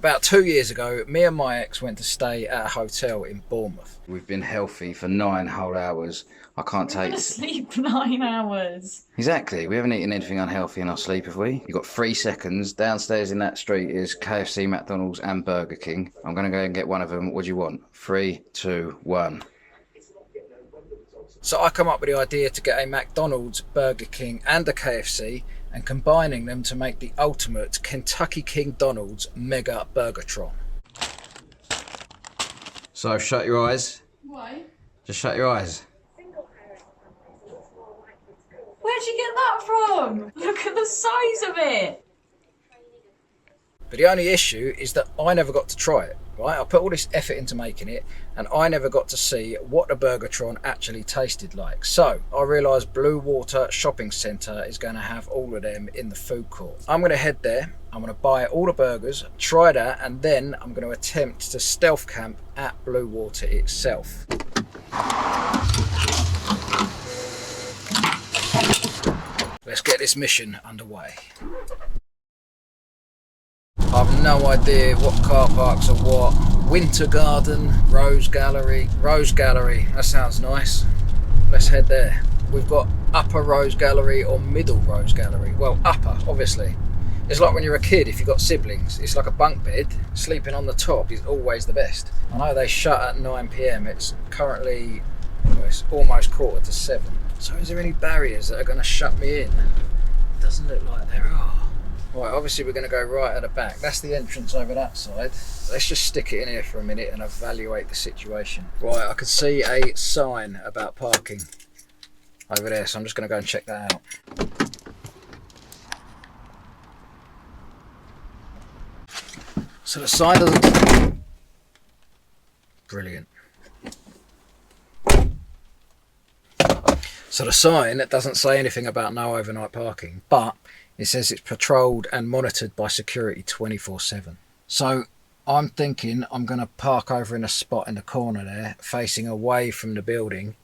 About 2 years ago, me and my ex went to stay at a hotel in Bournemouth. We've been healthy for 9 whole hours. I can't take it. Sleep 9 hours. Exactly. We haven't eaten anything unhealthy in our sleep, have we? You've got 3 seconds. Downstairs in that street is KFC, McDonald's and Burger King. I'm going to go and get one of them. What do you want? 3, 2, 1. So I come up with the idea to get a McDonald's, Burger King and a KFC and combining them to make the ultimate Kentucky King Donald's Mega Burgertron. So shut your eyes. Why? Just shut your eyes. Where'd you get that from? Look at the size of it. But the only issue is that I never got to try it, right? I put all this effort into making it and I never got to see what the Burgertron actually tasted like. So I realised Bluewater Shopping Centre is going to have all of them in the food court. I'm going to head there, I'm going to buy all the burgers, try that, and then I'm going to attempt to stealth camp at Bluewater itself. Let's get this mission underway. I've no idea what car parks are what. Winter Garden, Rose Gallery. Rose Gallery, that sounds nice. Let's head there. We've got Upper Rose Gallery or Middle Rose Gallery. Well, upper, obviously. It's like when you're a kid, if you've got siblings, it's like a bunk bed. Sleeping on the top is always the best. I know they shut at 9 PM. It's currently, well, it's almost 7:15. So is there any barriers that are going to shut me in? It doesn't look like there are. Right, obviously we're going to go right at the back. That's the entrance over that side. Let's just stick it in here for a minute and evaluate the situation. Right, I can see a sign about parking over there, so I'm just going to go and check that out. So the sign doesn't... Brilliant. So the sign, it doesn't say anything about no overnight parking, but it says it's patrolled and monitored by security 24/7. So I'm thinking I'm going to park over in a spot in the corner there, facing away from the building,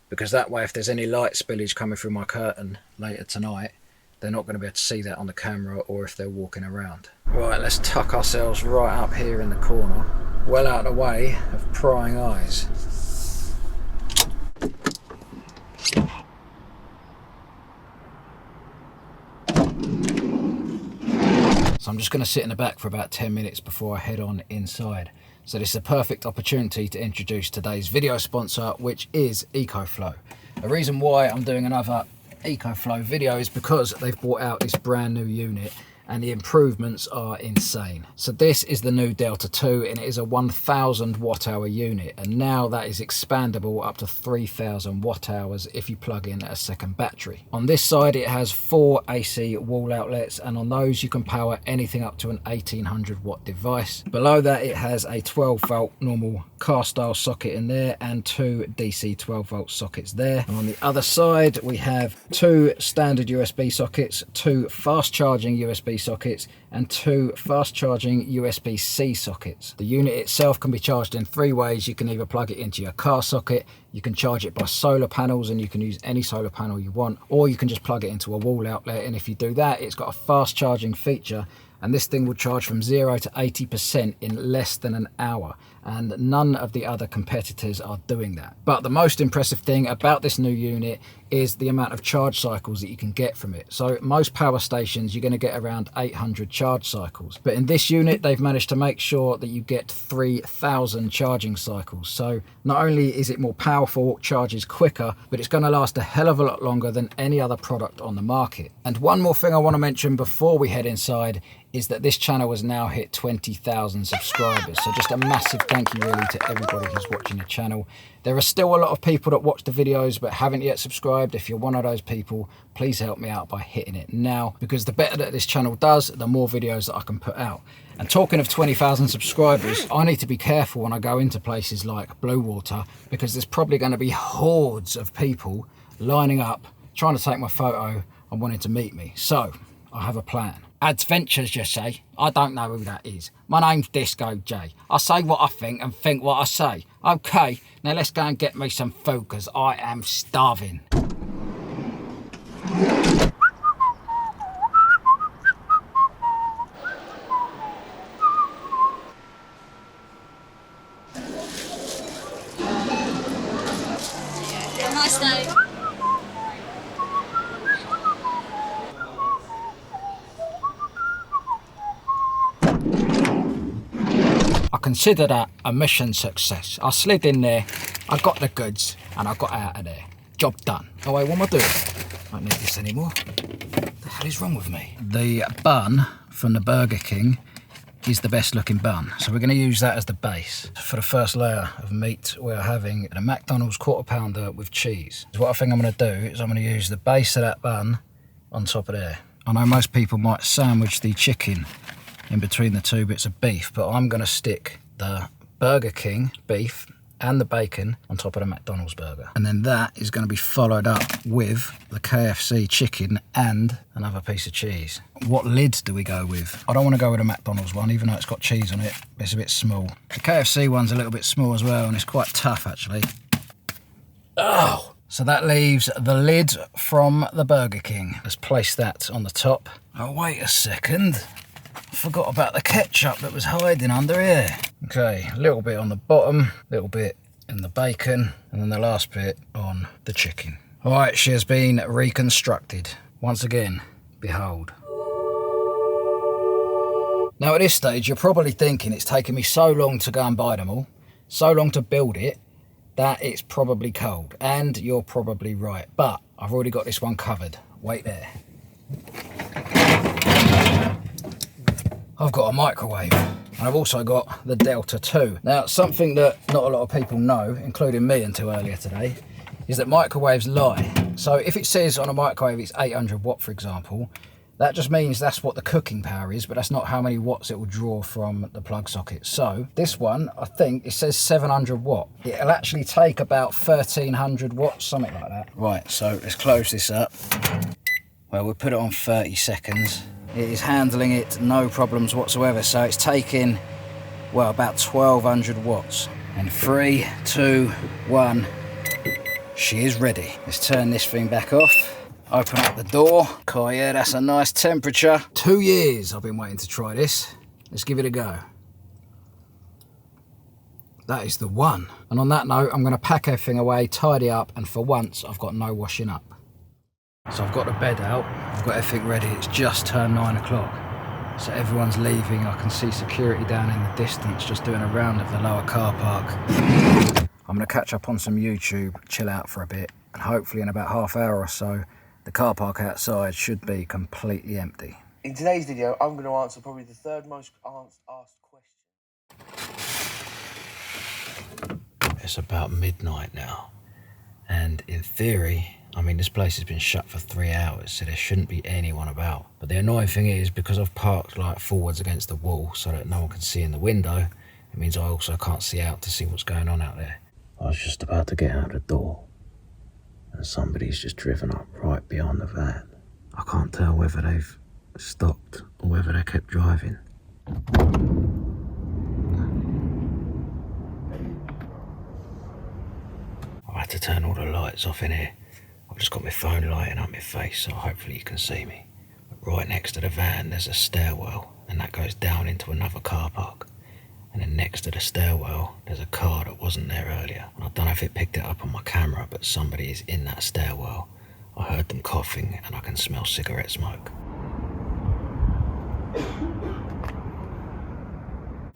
because that way if there's any light spillage coming through my curtain later tonight, they're not going to be able to see that on the camera or if they're walking around. Right, let's tuck ourselves right up here in the corner, well out of the way of prying eyes. So I'm just going to sit in the back for about 10 minutes before I head on inside. So this is a perfect opportunity to introduce today's video sponsor, which is ecoflow. The reason why I'm doing another ecoflow video is because they've brought out this brand new unit and the improvements are insane. So this is the new Delta 2 and it is a 1000 watt hour unit, and now that is expandable up to 3000 watt hours if you plug in a second battery. On this side it has 4 AC wall outlets, and on those you can power anything up to an 1800 watt device. Below that it has a 12 volt normal car style socket in there and 2 DC 12 volt sockets there. And on the other side we have 2 standard USB sockets, 2 fast charging USB sockets and 2 fast charging USB-C sockets. The unit itself can be charged in 3 ways. You can either plug it into your car socket, you can charge it by solar panels and you can use any solar panel you want, or you can just plug it into a wall outlet, and if you do that it's got a fast charging feature and this thing will charge from 0 to 80% in less than an hour, and none of the other competitors are doing that. But the most impressive thing about this new unit is the amount of charge cycles that you can get from it. So most power stations you're going to get around 800 charge cycles, but in this unit they've managed to make sure that you get 3000 charging cycles. So not only is it more powerful, charges quicker, but it's going to last a hell of a lot longer than any other product on the market. And one more thing I want to mention before we head inside is that this channel has now hit 20,000 subscribers. So just a massive thank you really to everybody who's watching the channel. There are still a lot of people that watch the videos but haven't yet subscribed. If you're one of those people, please help me out by hitting it now, because the better that this channel does, the more videos that I can put out. And talking of 20,000 subscribers, I need to be careful when I go into places like Bluewater, because there's probably going to be hordes of people lining up, trying to take my photo and wanting to meet me. So I have a plan. Adventures, you say? I don't know who that is. My name's Disco J. I say what I think and think what I say. Okay, now let's go and get me some food because I am starving. nice though. I consider that a mission success. I slid in there, I got the goods, and I got out of there. Job done. Oh wait, what am I doing? I don't need this anymore. What the hell is wrong with me? The bun from the Burger King is the best looking bun. So we're going to use that as the base. For the first layer of meat, we're having a McDonald's quarter pounder with cheese. So what I think I'm going to do is I'm going to use the base of that bun on top of there. I know most people might sandwich the chicken in between the two bits of beef, but I'm going to stick the Burger King beef and the bacon on top of the McDonald's burger. And then that is going to be followed up with the KFC chicken and another piece of cheese. What lid do we go with? I don't want to go with a McDonald's one, even though it's got cheese on it. It's a bit small. The KFC one's a little bit small as well, and it's quite tough actually. Oh! So that leaves the lid from the Burger King. Let's place that on the top. Oh, wait a second. I forgot about the ketchup that was hiding under here. Okay, a little bit on the bottom, a little bit in the bacon, and then the last bit on the chicken. All right, she has been reconstructed. Once again, behold. Now at this stage, you're probably thinking it's taken me so long to go and buy them all, so long to build it, that it's probably cold. And you're probably right, but I've already got this one covered. Wait there. I've got a microwave, and I've also got the Delta 2. Now, something that not a lot of people know, including me until earlier today, is that microwaves lie. So if it says on a microwave it's 800 watt, for example, that just means that's what the cooking power is, but that's not how many watts it will draw from the plug socket. So this one, I think it says 700 watt. It'll actually take about 1300 watts, something like that. Right, so let's close this up. Well, we'll put it on 30 seconds. It is handling it no problems whatsoever, so it's taking, well, about 1200 watts. And 3, 2, 1, she is ready. Let's turn this thing back off, open up the door. Oh yeah, that's a nice temperature. 2 years I've been waiting to try this. Let's give it a go. That is the one. And on that note, I'm going to pack everything away, tidy up, and for once I've got no washing up. So I've got the bed out, I've got everything ready, it's just turned 9 o'clock. So everyone's leaving, I can see security down in the distance just doing a round of the lower car park. I'm going to catch up on some YouTube, chill out for a bit, and hopefully in about half hour or so, the car park outside should be completely empty. In today's video, I'm going to answer probably the third most asked question. It's about midnight now, and in theory, I mean, this place has been shut for 3 hours, so there shouldn't be anyone about. But the annoying thing is, because I've parked like forwards against the wall so that no one can see in the window, it means I also can't see out to see what's going on out there. I was just about to get out the door, and somebody's just driven up right beyond the van. I can't tell whether they've stopped or whether they kept driving. I had to turn all the lights off in here. I've just got my phone lighting up my face, so hopefully you can see me. But right next to the van, there's a stairwell, and that goes down into another car park. And then next to the stairwell, there's a car that wasn't there earlier. And I don't know if it picked it up on my camera, but somebody is in that stairwell. I heard them coughing, and I can smell cigarette smoke.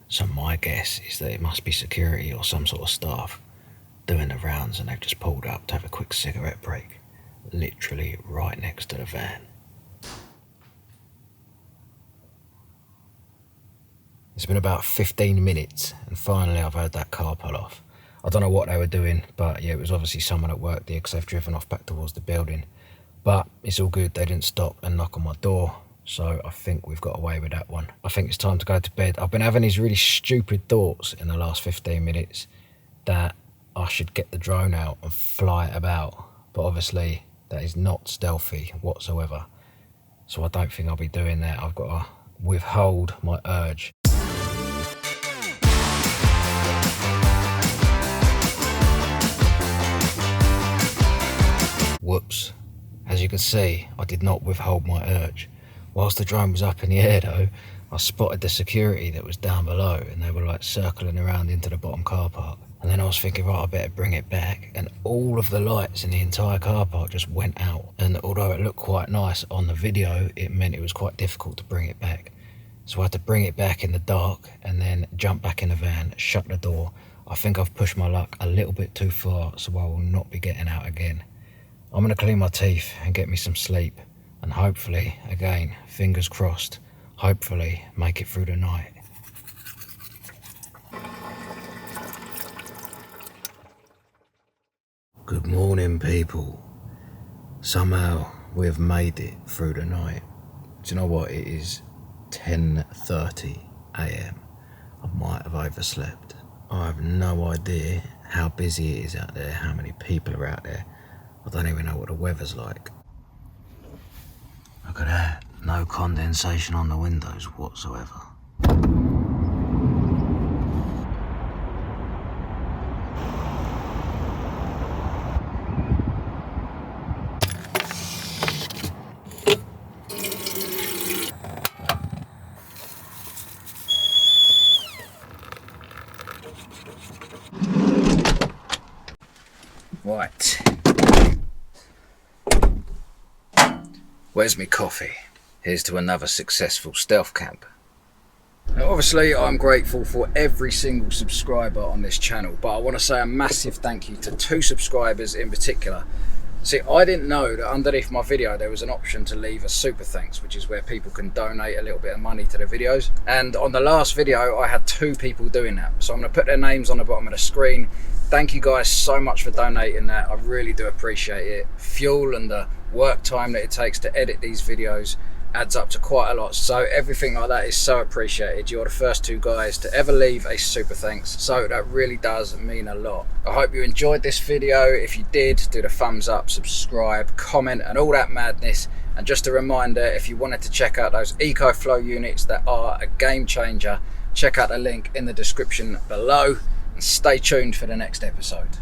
So my guess is that it must be security or some sort of staff doing the rounds, and they've just pulled up to have a quick cigarette break, literally right next to the van. It's been about 15 minutes, and finally I've heard that car pull off. I don't know what they were doing, but yeah, it was obviously someone at work there because they've driven off back towards the building. But it's all good, they didn't stop and knock on my door, so I think we've got away with that one. I think it's time to go to bed. I've been having these really stupid thoughts in the last 15 minutes that I should get the drone out and fly it about, but obviously that is not stealthy whatsoever, so I don't think I'll be doing that. I've got to withhold my urge. Whoops. As you can see, I did not withhold my urge. Whilst the drone was up in the air though, I spotted the security that was down below, and they were like circling around into the bottom car park. And then I was thinking, right, I better bring it back. And all of the lights in the entire car park just went out. And although it looked quite nice on the video, it meant it was quite difficult to bring it back. So I had to bring it back in the dark and then jump back in the van, shut the door. I think I've pushed my luck a little bit too far, so I will not be getting out again. I'm gonna clean my teeth and get me some sleep. And hopefully, again, fingers crossed, hopefully make it through the night. Good morning, people. Somehow we have made it through the night. Do you know what? It is 10:30 AM. I might have overslept. I have no idea how busy it is out there, how many people are out there. I don't even know what the weather's like. Look at that. No condensation on the windows whatsoever. Right. Where's me coffee? Here's to another successful stealth camp. Now obviously I'm grateful for every single subscriber on this channel, but I want to say a massive thank you to 2 subscribers in particular. See, I didn't know that underneath my video there was an option to leave a super thanks, which is where people can donate a little bit of money to the videos. And on the last video I had 2 people doing that, so I'm going to put their names on the bottom of the screen. Thank you guys so much for donating that. I really do appreciate it. Fuel and the work time that it takes to edit these videos adds up to quite a lot, so everything like that is so appreciated. You're the first 2 guys to ever leave a super thanks, so that really does mean a lot. I hope you enjoyed this video. If you did, do the thumbs up, subscribe, comment and all that madness. And just a reminder, if you wanted to check out those ecoflow units that are a game changer, check out the link in the description below and stay tuned for the next episode.